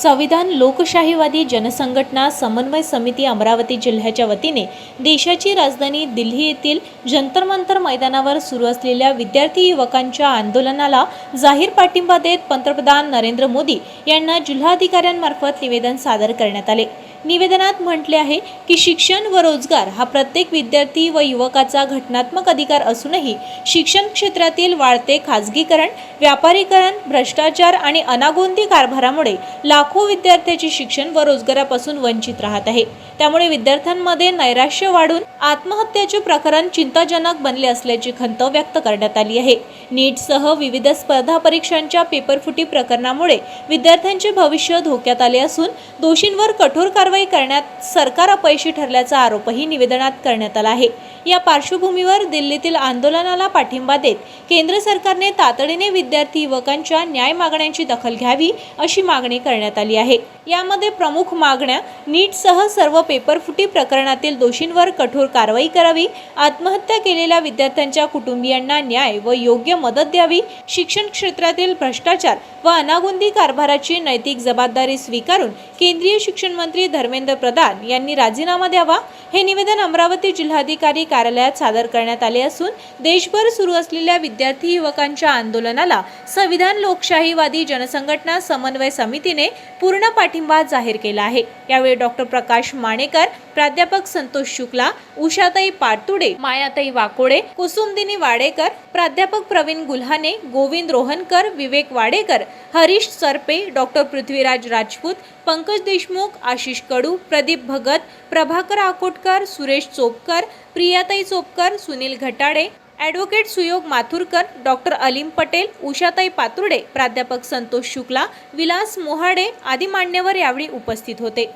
संविधान लोकशाहीवादी जनसंघटना समन्वय समिती अमरावती जिल्ह्याच्या वतीने देशाची राजधानी दिल्ली येथील जंतर मंतर मैदानावर सुरू असलेल्या विद्यार्थी युवकांच्या आंदोलनाला जाहीर पाठिंबा देत पंतप्रधान नरेंद्र मोदी यांना जिल्हाधिकाऱ्यांमार्फत निवेदन सादर करण्यात आले। निवेदनात म्हटले आहे की शिक्षण व रोजगार हा प्रत्येक विद्यार्थी व युवकाचा घटनात्मक अधिकार असूनही शिक्षण क्षेत्रातील वाढते खाजगीकरण, व्यापारीकरण, भ्रष्टाचार आणि अनागोंदी कारभारामुळे लाखो विद्यार्थ्यांचे शिक्षण व रोजगारापासून वंचित राहत आहे। त्यामुळे विद्यार्थ्यांमध्ये नैराश्य वाढून आत्महत्येचे प्रकरण चिंताजनक बनले असल्याची खंत व्यक्त करण्यात आली आहे। नीटसह विविध स्पर्धा परीक्षांच्या पेपरफुटी प्रकरणामुळे विद्यार्थ्यांचे भविष्य धोक्यात आले असून दोषींवर कठोर कारवाई करण्यात सरकार अपयशी ठरल्याचा आरोपही निवेदनात करण्यात आला आहे। या पार्श्वभूमीवर दिल्लीतील आंदोलनाला पाठिंबा देत केंद्र सरकारने तातडीने विद्यार्थी युवकांच्या न्याय मागण्यांची दखल घ्यावी अशी मागणी करण्यात आली आहे। यामध्ये प्रमुख मागण्या नीटसह सर्व पेपरफुटी प्रकरणातील दोषींवर कठोर कारवाई करावी, आत्महत्या केलेल्या विद्यार्थ्यांच्या कुटुंबियांना न्याय व योग्य मदत द्यावी, शिक्षण क्षेत्रातील भ्रष्टाचार व अनागोंदी कारभाराची नैतिक जबाबदारी स्वीकारून केंद्रीय शिक्षण मंत्री धर्मेंद्र प्रधान यांनी राजीनामा द्यावा। हे निवेदन अमरावती जिल्हाधिकारी कार्यालयात सादर करण्यात आले असून देशभर सुरू असलेल्या विद्यार्थी युवकांच्या आंदोलनाला संविधान लोकशाहीवादी जनसंघटना समन्वय समितीने पूर्ण पाठिंबा जाहीर केला आहे। यावेळी डॉक्टर प्रकाश माणेकर, प्राध्यापक संतोष शुक्ला, उषाताई पाटतुडे, मायाताई वाकोडे, कुसुमदिनी वाडेकर, प्राध्यापक प्रवीण गुल्हाने, गोविंद रोहनकर, विवेक वाडेकर, हरीश सरपे, डॉक्टर पृथ्वीराज राजपूत, पंकज देशमुख, आशिष कडू, प्रदीप भगत, प्रभाकर आकोटकर, सुरेश चोपकर, प्रियाताई चोपकर, सुनील घटाडे, ॲडव्होकेट सुयोग माथुरकर, डॉक्टर अलीम पटेल, उषाताई पातुर्डे, प्राध्यापक संतोष शुक्ला, विलास मोहाडे आदी मान्यवर यावेळी उपस्थित होते।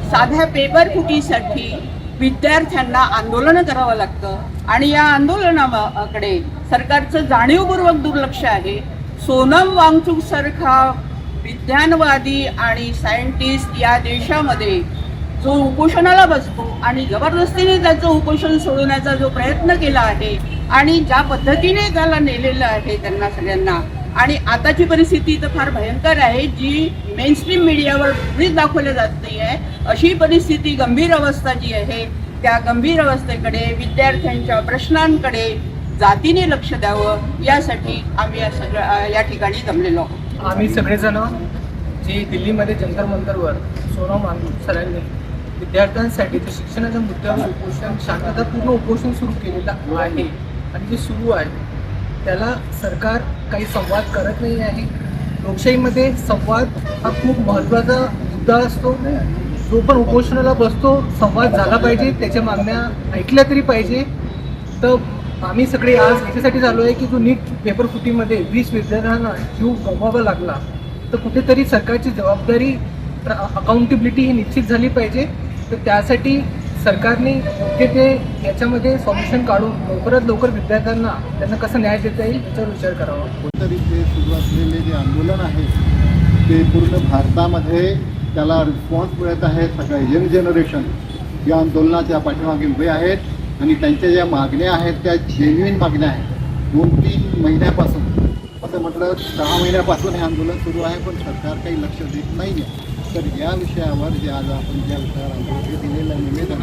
साध्या पेपर फुटीसाठी विद्यार्थ्यांना आंदोलन करावं लागतं आणि या आंदोलनाकडे सरकारचं जाणीवपूर्वक दुर्लक्ष आहे। सोनम वांगचुक सारखा विज्ञानवादी आणि सायंटिस्ट या देशामध्ये जो उपोषणाला बसतो आणि जबरदस्तीने त्याचं उपोषण सोडवण्याचा जो प्रयत्न केला आहे आणि ज्या पद्धतीने त्याला नेलेलं आहे त्यांना सगळ्यांना, आणि आताची परिस्थिती तर फार भयंकर आहे जी मेनस्ट्रीम मीडियावर कुठेच दाखवली जात नाही आहे। अशी परिस्थिती, गंभीर अवस्था जी आहे त्या गंभीर अवस्थेकडे, विद्यार्थ्यांच्या प्रश्नांकडे जातीने लक्ष द्यावं यासाठी आम्ही या ठिकाणी जमलेलो आहोत। आम्ही सगळेजण जे दिल्लीमध्ये जंतर मंतरवर सोनम वांगचुक सरांनी विद्यार्थ्यांसाठी ते शिक्षणाच्या मुद्द्यावर उपोषण, शांततापूर्ण उपोषण सुरू केलेलं आहे आणि जे सुरू आहे त्याला सरकार काही संवाद करत नाही आहे। लोकशाहीमध्ये संवाद हा खूप महत्त्वाचा मुद्दा असतो। जो पण उपोषणाला बसतो संवाद झाला पाहिजे, त्याच्या मागण्या ऐकल्या तरी पाहिजे। तर आम्ही सगळे आज याच्यासाठी झालो आहे की जो नीट पेपरफुटीमध्ये 20 विद्यार्थ्यांना जीव गमवावा लागला, तर कुठेतरी सरकारची जबाबदारी, अकाउंटेबिलिटी ही निश्चित झाली पाहिजे। तर त्यासाठी सरकारने योग्य ते याच्यामध्ये सॉल्युशन काढून लवकरात लवकर विद्यार्थ्यांना त्यांना कसं न्याय देता येईल याच्यावर विचार करावा। कुठेतरी ते सुरू असलेले जे आंदोलन आहे ते पूर्ण भारतामध्ये त्याला रिस्पॉन्स मिळत आहे। सगळं यंग जनरेशन या आंदोलनाच्या पाठीमागे उभे आहेत आणि त्यांच्या ज्या मागण्या आहेत त्या जेन्युइन मागण्या आहेत। 2-3 महिन्यापासून, असं म्हटलं 6 महिन्यापासून हे आंदोलन सुरू आहे, पण सरकार काही लक्ष देत नाही आहे। तर या विषयावर जे आज आपण ज्या विषयावर दिलेलं निवेदन,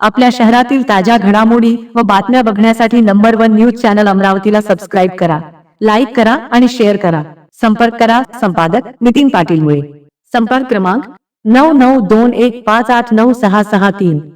आपल्या शहरातील ताज्या घडामोडी व बातम्या बघण्यासाठी नंबर 1 न्यूज चॅनल अमरावतीला सबस्क्राईब करा, लाईक करा आणि शेअर करा। संपर्क करा संपादक नितीन पाटील मुळे। संपर्क क्रमांक 9921589663।